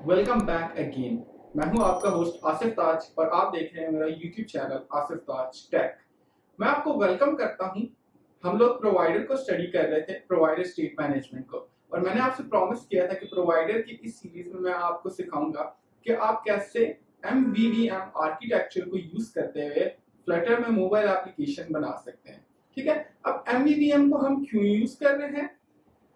Welcome back again. मैं हूं आपका होस्ट आसिफ ताज और आप देख रहे हैं मेरा यूट्यूब चैनल आसिफ ताज टेक। मैं आपको वेलकम करता हूं। हम लोग प्रोवाइडर को स्टडी कर रहे थे, प्रोवाइडर स्टेट मैनेजमेंट को, और मैंने आपसे प्रॉमिस किया था कि प्रोवाइडर की इस सीरीज में मैं आपको सिखाऊंगा कि आप कैसे MVVM आर्किटेक्चर को यूज करते हुए फ्लटर में मोबाइल एप्लीकेशन बना सकते हैं। ठीक है, अब MVVM को हम क्यों यूज कर रहे हैं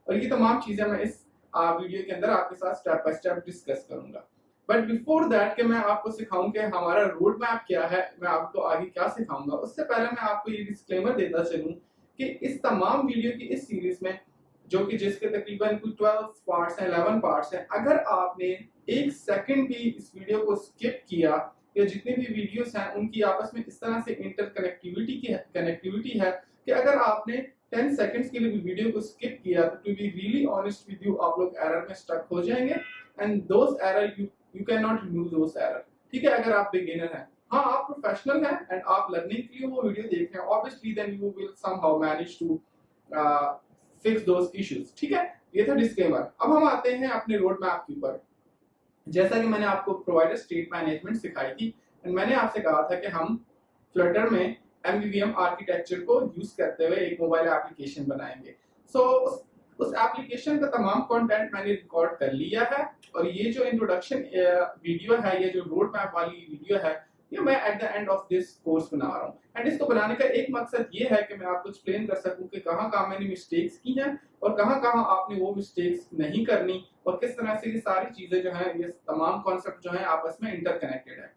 और ये तमाम चीजें मैं इस वीडियो के अंदर आपके साथ स्टेप बाय स्टेप डिस्कस करूंगा। बट बिफोर दैट कि मैं आपको सिखाऊं कि हमारा रोड मैप क्या है, मैं आपको आगे क्या सिखाऊंगा, उससे पहले मैं आपको ये डिस्क्लेमर देता चलूं कि इस तमाम वीडियो की इस सीरीज में, जो कि जिसके तकरीबन 12 पार्ट्स हैं, 11 पार्ट्स हैं, अगर आपने एक सेकंड भी इस वीडियो को स्किप किया या जितने भी वीडियोस हैं उनकी आपस में इस तरह से कनेक्टिविटी है कि अगर आपने 10 सेकंड्स के लिए भी वीडियो को स्किप किया तो to be really honest with you, आप लोग एरर में स्टक हो जाएंगे and those error you can not remove those error. ठीक है, अगर आप बिगिनर हैं, हाँ आप प्रोफेशनल हैं एंड आप लर्निंग के लिए वो वीडियो देख रहे हैं, obviously then you will somehow manage to fix those issues. ठीक है, ये था डिस्क्लेमर। अब हम आते हैं अपने रोड मैप के ऊपर। जैसा कि मैंने आपको प्रोवाइडर स्टेट मैनेजमेंट सिखाई थी एंड मैंने आपसे कहा था कि हम फ्लटर में MVVM आर्किटेक्चर को यूज करते हुए एक मोबाइल एप्लीकेशन बनाएंगे। सो उस एप्लीकेशन का तमाम कंटेंट मैंने रिकॉर्ड कर लिया है और ये जो इंट्रोडक्शन वीडियो है, ये जो रोड मैप वाली वीडियो है, ये मैं at the end of this course बना रहा हूँ। एंड इसको बनाने का एक मकसद ये है कि मैं आपको एक्सप्लेन कर सकूं कि कहाँ मैंने मिस्टेक्स की हैं और कहाँ आपने वो मिस्टेक्स नहीं करनी और किस तरह से ये सारी चीजें जो हैं, ये तमाम कॉन्सेप्ट जो हैं आपस में इंटरकनेक्टेड है।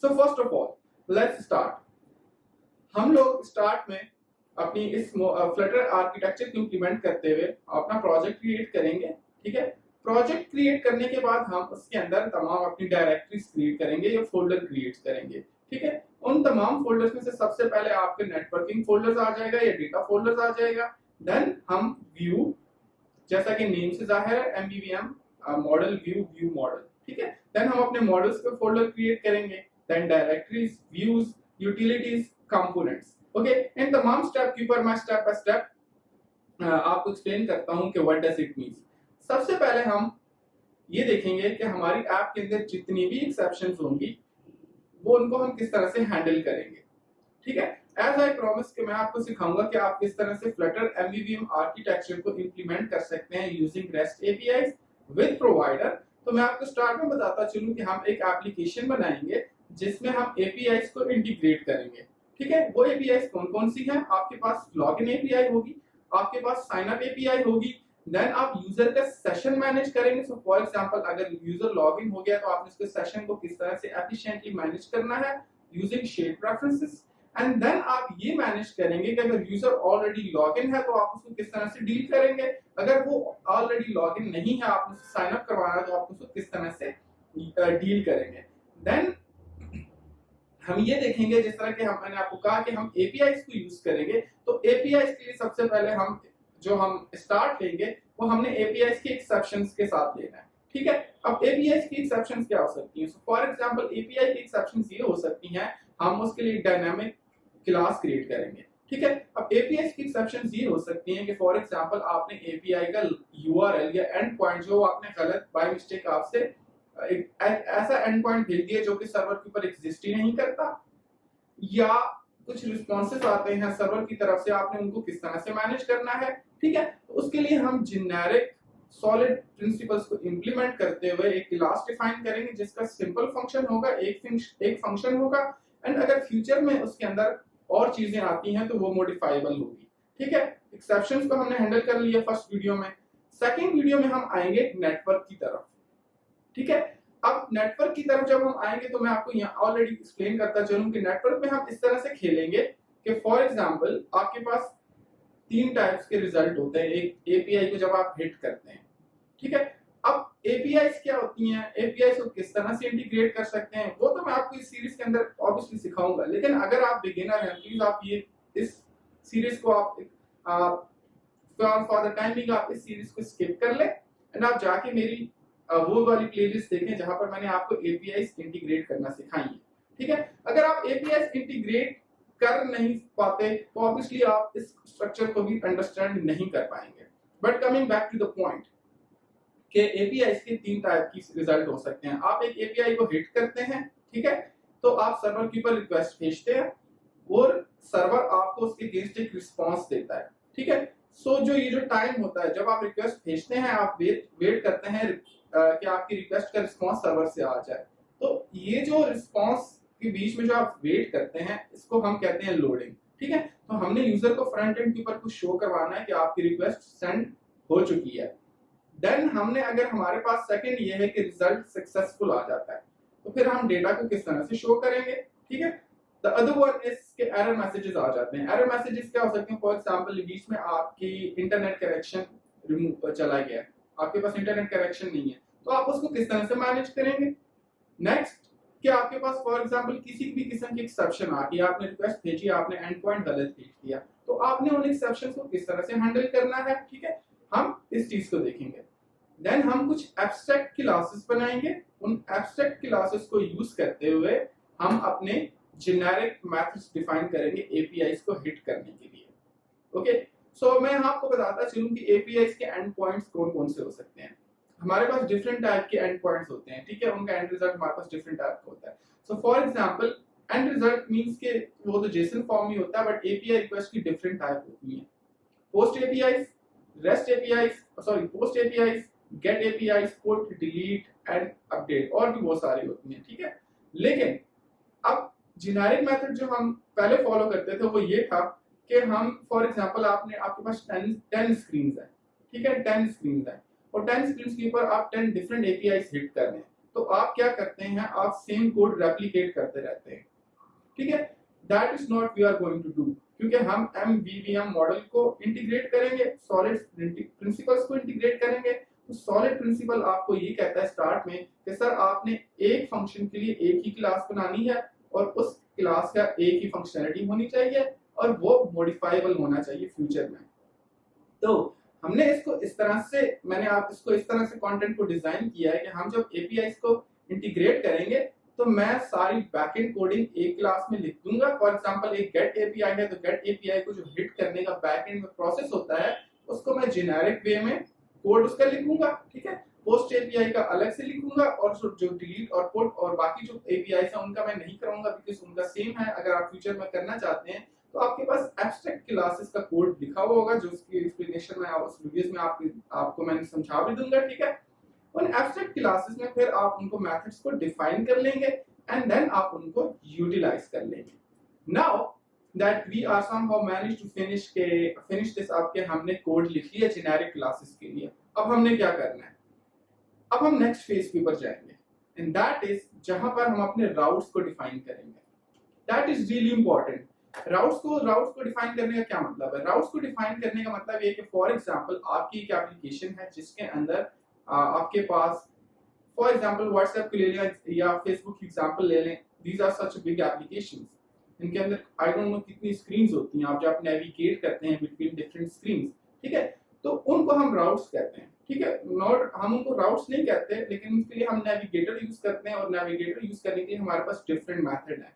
So first of all let's start. हम लोग स्टार्ट में अपनी इस फ्लटर आर्किटेक्चर को इंप्लीमेंट करते हुए अपना प्रोजेक्ट क्रिएट करेंगे। ठीक है, प्रोजेक्ट क्रिएट करने के बाद हम उसके अंदर तमाम अपनी डायरेक्टरीज क्रिएट करेंगे या फोल्डर क्रिएट करेंगे। ठीक है, उन तमाम फोल्डर्स में से सबसे पहले आपके नेटवर्किंग फोल्डर्स आ जाएगा या डेटा फोल्डर्स आ जाएगा। देन हम व्यू, जैसा कि नेम से जाहिर है, MVVM मॉडल व्यू मॉडल। ठीक है, देन हम अपने मॉडल्स के फोल्डर क्रिएट करेंगे। Then directories, views, utilities, components. Okay, इन तमाम स्टेप के ऊपर मैं स्टेप बाय स्टेप आपको एक्सप्लेन करता हूं कि व्हाट डज इट मींस। सबसे पहले हम ये देखेंगे कि हमारी ऐप के अंदर जितनी भी एक्सेप्शंस होंगी वो उनको हम किस तरह से हैंडल करेंगे। ठीक है, एज आई प्रॉमिस कि मैं आपको सिखाऊंगा कि आप किस तरह से फ्लटर MVVM आर्किटेक्चर को इंप्लीमेंट कर सकते हैं using REST APIs with provider. तो मैं आपको स्टार्ट में बताता चलूं कि हम एक एप्लीकेशन बनाएंगे जिसमें हम APIs को इंटीग्रेट करेंगे। ठीक है, वो APIs कौन सी हैं? आपके पास लॉगिन API होगी, आपके पास साइन अप API होगी, देन आप यूजर का सेशन मैनेज करेंगे। सो फॉर एग्जांपल अगर यूजर लॉगिन हो गया तो आपने उसके सेशन को किस तरह से एफिशिएंटली मैनेज करना है using shared preferences. And then आप ये मैनेज करेंगे कि अगर यूजर ऑलरेडी लॉगिन है तो आप उसको किस तरह से डील करेंगे, अगर वो ऑलरेडी लॉगिन नहीं है, आपने उसे साइन अप करवाना है तो आप उसको किस तरह से डील करेंगे। देन हम ये देखेंगे, जिस तरह के मैंने आपको कहा कि हम APIs को यूज करेंगे, तो APIs के लिए सबसे पहले हम स्टार्ट लेंगे वो हमने APIs के एक्सेप्शंस के साथ लेना है। ठीक है, अब APIs की एक्सेप्शंस क्या हो सकती हैं? फॉर एग्जांपल API की एक्सेप्शंस ये हो सकती हैं, हम उसके लिए डायनामिक क्लास क्रिएट करेंगे। ठीक है, अब APIs की एक्सेप्शंस ये हो सकती हैं कि फॉर एग्जांपल आपने API का URL या एंड पॉइंट जो आपने गलत बाय मिस्टेक आपसे ऐसा एंड पॉइंट भेज दिया जो कि सर्वर के ऊपर एग्जिस्ट ही नहीं करता, या कुछ रिस्पॉन्सेस आते हैं सर्वर की तरफ से, आपने उनको किस तरह से मैनेज करना है। ठीक है, तो उसके लिए हम जेनेरिक सॉलिड प्रिंसिपल्स को इंप्लीमेंट करते हुए एक क्लास डिफाइन करेंगे जिसका सिंपल फंक्शन होगा, एक फंक्शन होगा, एंड अगर फ्यूचर में उसके अंदर और चीजें आती हैं तो वो मॉडिफाइबल होगी। ठीक है, एक्सेप्शंस को हमने हैंडल कर लिया फर्स्ट वीडियो में। सेकंड वीडियो में हम आएंगे नेटवर्क की तरफ। ठीक है, अब नेटवर्क की तरफ जब हम आएंगे तो मैं आपको यहाँ ऑलरेडी एक्सप्लेन करता चलूं कि नेटवर्क में हम इस तरह से खेलेंगे कि फॉर एग्जांपल आपके पास 3 टाइप्स के रिजल्ट होते हैं एक API को जब आप हिट करते हैं। ठीक है, अब APIs क्या होती हैं, APIs को किस तरह से इंटीग्रेट कर सकते हैं, वो तो मैं आपको इस सीरीज के अंदर ऑब्वियसली सिखाऊंगा, लेकिन अगर आप बिगिनर हैं प्लीज आप ये इस सीरीज को आप फॉर द टाइम बिंग आप इस सीरीज को स्किप कर ले एंड आप जाके मेरी वो वाली प्लेलिस्ट देखें जहां पर मैंने आपको APIs इंटीग्रेट करना सिखाई है। ठीक है, अगर आप APIs इंटीग्रेट कर नहीं पाते तो ऑब्वियसली आप इस स्ट्रक्चर को भी अंडरस्टैंड नहीं कर पाएंगे। But coming back to the point, कि एपीआई के 3 टाइप की रिजल्ट हो सकते हैं। आप एक एपीआई को हिट करते हैं, ठीक है, तो आप सर्वर के ऊपर रिक्वेस्ट भेजते हैं और सर्वर आपको उसके अगेंस्ट एक रिस्पांस देता है, ठीक है। सो ये जो टाइम होता है जब आप रिक्वेस्ट भेजते हैं, आप वेट करते हैं कि आपकी रिक्वेस्ट का रिस्पांस सर्वर से आ जाए। तो ये जो रिस्पांस के बीच में जो आप वेट करते हैं, इसको हम कहते हैं लोडिंग, ठीक है। तो हमने यूजर को फ्रंट एंड के ऊपर कुछ शो करवाना है कि आपकी रिक्वेस्ट सेंड हो चुकी है। देन हमने, अगर हमारे पास सेकंड ये है कि रिजल्ट सक्सेसफुल आ जाता है, तो फिर हम डेटा को किस तरह से शो करेंगे, ठीक है। द अदर वन इज के एरर मैसेजेस आ जाते हैं। एरर मैसेजेस क्या हो सकते हैं? फॉर एग्जांपल बीच में आपकी इंटरनेट कनेक्शन रिमूव चला गया है, आपके पास इंटरनेट कनेक्शन नहीं है, तो आप उसको किस तरह से मैनेज करेंगे। नेक्स्ट, कि आपके पास फॉर एग्जांपल किसी भी किस्म की एक्सेप्शन आ गई, आपने रिक्वेस्ट भेजी, आपने एंड पॉइंट गलत भेज दिया, तो आपने उन एक्सेप्शंस को किस तरह से हैंडल करना है, ठीक है, हम इस चीज को देखेंगे। देन हम कुछ एब्स्ट्रैक्ट क्लासेस बनाएंगे, उन एब्स्ट्रैक्ट क्लासेस को यूज करते हुए हम अपने जेनेरिक मेथड्स डिफाइन करेंगे एपीआईज को हिट करने के लिए। ओके, सो मैं आपको बताता चलूं कि एपीआईज के एंड पॉइंट्स कौन कौन से हो सकते हैं। हमारे पास डिफरेंट टाइप के एंड पॉइंट्स होते हैं, ठीक है, उनका एंड रिजल्ट हमारे पास डिफरेंट टाइप का होता है। So for example and result means के वो तो जेसन फॉर्म में होता है, बट एपीआई रिक्वेस्ट की डिफरेंट टाइप होती है। Post APIs, rest APIs, sorry post APIs, get APIs, put, delete and update, और भी बहुत सारी होती हैं, ठीक है। लेकिन अब जेनेरिक मेथड जो हम पहले फॉलो करते थे वो ये था कि हम फॉर एग्जांपल आपके पास 10 स्क्रीन्स है, ठीक है, 10 स्क्रीन्स है, और 10 स्क्रीन्स के ऊपर आप 10 डिफरेंट एपीआईज हिट कर रहे हैं, तो आप क्या करते हैं, आप सेम कोड रेप्लिकेट करते रहते हैं, ठीक है। That is not we are going to do, क्योंकि हम एमवीवीएम मॉडल को इंटीग्रेट करेंगे, सॉलिड प्रिंसिपल्स को इंटीग्रेट करेंगे। तो सॉलिड प्रिंसिपल आपको ये कहता है स्टार्ट में कि सर आपने एक फंक्शन के लिए एक ही क्लास बनानी है और उस क्लास का एक ही फंक्शनैलिटी होनी चाहिए और वो मॉडिफाइबल होना चाहिए फ्यूचर में। तो हमने इसको इस तरह से, मैंने आप इसको इस तरह से कंटेंट को डिजाइन किया है कि हम जब एपीआईज को इंटीग्रेट करेंगे तो मैं सारी बैकएंड कोडिंग एक क्लास में लिख दूंगा। फॉर एग्जांपल एक गेट एपीआई है, तो गेट एपीआई को जो हिट करने का बैकएंड में प्रोसेस होता है उसको मैं जेनेरिक वे में कोड उसका लिखूंगा, ठीक है। पोस्ट एपीआई का अलग से लिखूंगा और जो डिलीट और पुट और बाकी जो एपीआई है उनका मैं नहीं करूंगा, बिकॉज़ उनका सेम है। अगर आप फ्यूचर में करना चाहते हैं तो आपके पास एब्स्ट्रैक्ट क्लासेस का कोड लिखा हुआ होगा, जो उसकी एक्सप्लेनेशन में उस वीडियोस में आपको मैंने समझा भी दूंगा, ठीक है। उन एब्स्ट्रैक्ट क्लासेस में फिर आप उनको मेथड्स को डिफाइन कर लेंगे एंड देन आप उनको यूटिलाइज कर लेंगे। Now that we are somehow manage to finish this, आपके हमने कोड लिख लिया जेनेरिक क्लासेस के लिए। अब हमने क्या करना है, अब हम नेक्स्ट फेज के ऊपर जाएंगे, एंड दैट इज जहां पर हम अपने राउट्स को डिफाइन करेंगे। That is really important. Routes को डिफाइन करने का क्या मतलब है? राउट्स को डिफाइन करने का मतलब ये है कि फॉर एग्जांपल आपकी एक एप्लीकेशन है जिसके अंदर आपके पास फॉर एग्जांपल व्हाट्सएप को ले लें या फेसबुक की एग्जांपल ले लें, these are such big applications. इनके अंदर आई डोंट नो कितनी स्क्रीन्स होती हैं, आप जब नेविगेट करते हैं बिटवीन डिफरेंट स्क्रीन्स, ठीक है, तो उनको हम राउट्स कहते हैं, ठीक है। नॉट हम उनको राउट्स नहीं कहते, लेकिन उसके लिए हम नेविगेटर यूज करते हैं, और नेविगेटर यूज करने के लिए हमारे पास डिफरेंट मेथड है।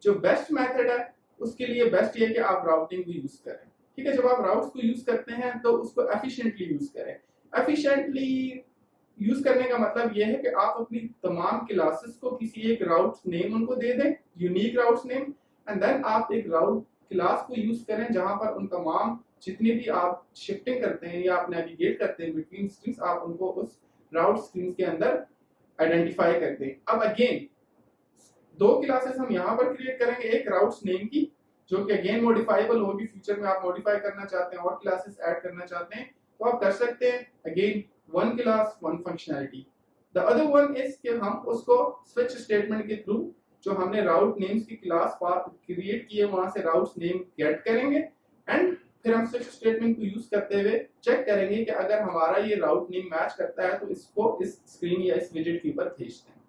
जो बेस्ट मेथड है उसके लिए बेस्ट ये है कि आप राउटिंग को यूज करें, ठीक है। जब आप राउट्स को यूज करते हैं तो उसको एफिशिएंटली यूज करें। एफिशिएंटली यूज करने का मतलब ये है कि आप अपनी तमाम क्लासेस को किसी एक राउट नेम उनको दे दें, unique routes name, and then आप एक राउट क्लास को यूज करें जहां पर उन तमाम जितनी भी आप शिफ्टिंग करते हैं या आप नेविगेट करते हैं बिटवीन स्ट्रीम्स, आप उनको उस राउट स्ट्रीम्स के अंदर आइडेंटिफाई करते हैं। अब अगेन दो क्लासेस हम यहाँ पर क्रिएट करेंगे, एक राउट्स नेम की जो कि अगेन मॉडिफाइबल होगी, फ्यूचर में आप मॉडिफाई करना चाहते हैं और क्लासेस ऐड करना चाहते हैं तो आप कर सकते हैं। Again one class one functionality. The other one is कि हम उसको स्विच स्टेटमेंट के थ्रू जो हमने राउट नेम्स की क्लास क्रिएट की है वहां से राउट्स नेम गेट करेंगे, एंड फिर हम स्विच स्टेटमेंट को यूज करते हुए चेक करेंगे कि अगर हमारा ये राउट नेम मैच करता है तो इसको इस स्क्रीन या इस विजेट के ऊपर भेजते हैं।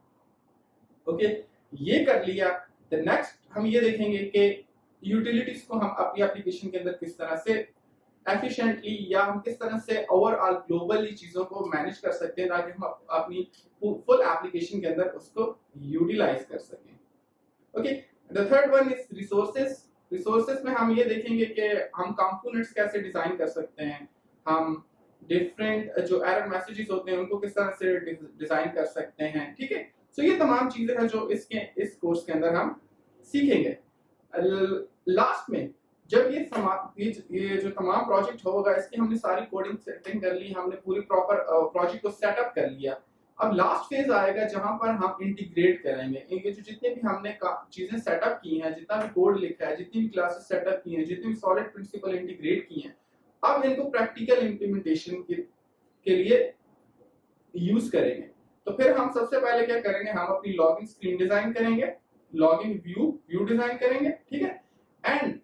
ओके, ये कर लिया। द नेक्स्ट हम ये देखेंगे कि यूटिलिटीज को हम अपनी एप्लीकेशन के अंदर किस तरह से एफिशिएंटली या हम किस तरह से ओवरऑल ग्लोबली चीजों को मैनेज कर सकते हैं ताकि हम अपनी फुल एप्लीकेशन के अंदर उसको यूटिलाइज कर सकें। Okay, the third one is resources. Resources में हम ये देखेंगे कि हम कंपोनेंट्स कैसे डिजाइन कर सकते हैं, हम डिफरेंट जो एरर मैसेजेस होते हैं उनको किस तरह से डिजाइन कर सकते हैं, ठीक है। सो ये तमाम चीजें हैं जो इस कोर्स के अंदर हम सीखेंगे। लास्ट में जब ये जो तमाम प्रोजेक्ट होगा, इसकी हमने सारी कोडिंग सेटिंग कर ली, हमने पूरी प्रॉपर प्रोजेक्ट को सेटअप कर लिया। अब लास्ट फेज आएगा जहां पर हम इंटीग्रेट करेंगे ये जो जितने भी हमने चीजें सेटअप की हैं, जितना भी कोड लिखा है, जितनी भी क्लासेस सेटअप की हैं, जितने भी सॉलिड प्रिंसिपल इंटीग्रेट किए हैं, अब इनको प्रैक्टिकल इम्प्लीमेंटेशन के लिए यूज करेंगे। तो फिर हम सबसे पहले क्या करेंगे, हम अपनी लॉगिन स्क्रीन डिजाइन करेंगे, लॉगिन व्यू डिजाइन करेंगे, ठीक है। एंड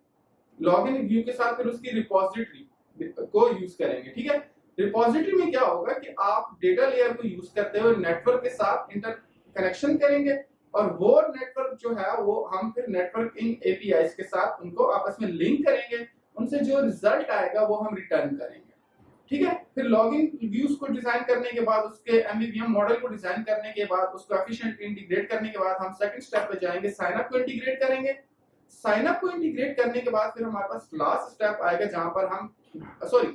लॉगिन व्यू के साथ फिर उसकी रिपोजिटरी को यूज करेंगे, ठीक है। रिपोजिटरी में क्या होगा कि आप डेटा लेयर को यूज करते हुए नेटवर्क के साथ इंटर कनेक्शन करेंगे, और वो नेटवर्क जो है वो हम फिर नेटवर्किंग एपीआईज के साथ उनको आपस में लिंक करेंगे, उनसे जो रिजल्ट आएगा वो हम रिटर्न करेंगे, ठीक है। फिर लॉगिन व्यूज को डिजाइन करने के बाद, उसके एमवीवीएम मॉडल को डिजाइन करने के बाद, उसको एफिशिएंटली इंटीग्रेट करने के बाद हम सेकंड स्टेप पे जाएंगे, साइन अप को इंटीग्रेट करेंगे। साइन अप को इंटीग्रेट करने के बाद फिर हमारे पास लास्ट स्टेप आएगा जहां पर हम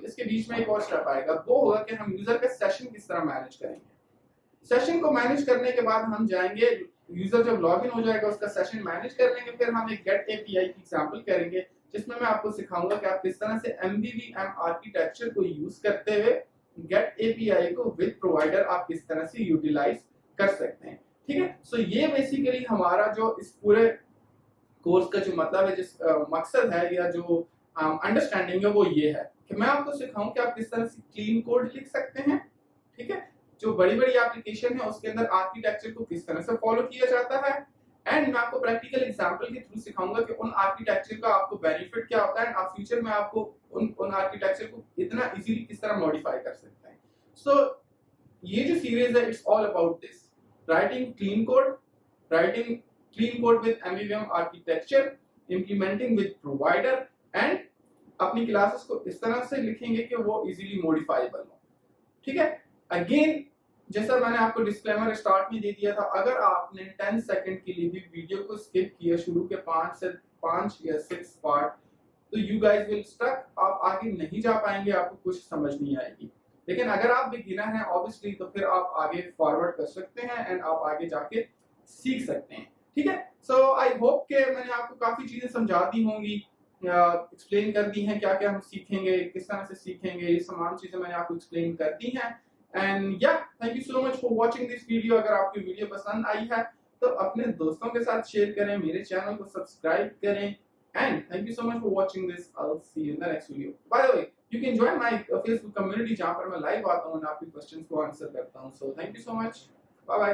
इसके बीच में एक और स्टेप आएगा, वो होगा कि हम यूजर का सेशन किस तरह मैनेज करेंगे। सेशन को मैनेज करने के बाद हम जाएंगे, यूजर जब लॉगिन हो जाएगा उसका सेशन मैनेज कर लेंगे, फिर हम एक गेट एपीआई की एग्जांपल करेंगे जिसमें मैं आपको सिखाऊंगा कि आप किस तरह से एमवीवीएम आर्किटेक्चर को यूज करते हुए गेट एपीआई को विद प्रोवाइडर आप किस तरह से यूटिलाइज कर सकते हैं, ठीक है। सो ये बेसिकली हमारा जो इस पूरे कोर्स का जो मतलब है, जिस मकसद है या जो अंडरस्टैंडिंग है वो ये है कि मैं आपको सिखाऊं कि आप किस तरह से क्लीन कोड लिख सकते हैं, ठीक है। जो बड़ी बड़ी एप्लीकेशन है उसके अंदर आर्किटेक्चर को किस तरह से फॉलो किया जाता है, एंड मैं आपको प्रैक्टिकल एग्जांपल के थ्रू सिखाऊंगा कि उन आर्किटेक्चर का आपको बेनिफिट क्या होता है, एंड आप फ्यूचर में आपको उन आर्किटेक्चर को इतना इजीली किस तरह मॉडिफाई कर सकते हैं। सो ये जो सीरीज है it's all about this, writing clean code with MVVM architecture, implementing with provider, and अपनी क्लासेस को इस तरह से लिखेंगे कि वो इजीली मॉडिफाइबल हो, ठीक है। अगेन जैसा मैंने आपको डिस्क्लेमर स्टार्ट में दे दिया था, अगर आपने 10 सेकंड के लिए भी वीडियो को स्किप किया शुरू के 5 या 6 पार्ट, तो यू गाइस विल स्टक, आप आगे नहीं जा पाएंगे, आपको कुछ समझ नहीं आएगी। लेकिन अगर आप बिगिनर हैं ऑब्वियसली, तो फिर आप आगे फॉरवर्ड कर सकते हैं एंड आप आगे जाके सीख सकते हैं, ठीक है। सो आई होप कि मैंने आपको काफी चीजें समझा दी होंगी, एक्सप्लेन कर दी हैं, क्या क्या हम सीखेंगे, किस तरह से सीखेंगे, ये तमाम चीजें मैंने आपको एक्सप्लेन कर दी हैं। एंड या thank you so much for watching this video. अगर आपकी वीडियो पसंद आई है तो अपने दोस्तों के साथ शेयर करें, मेरे चैनल को सब्सक्राइब करें, and thank you so much for watching this. I will see you in the next video. By the way, you can join my Facebook community जहां पर मैं लाइव आता हूं और आपके क्वेश्चंस को आंसर करता हूं। So thank you so much, bye bye.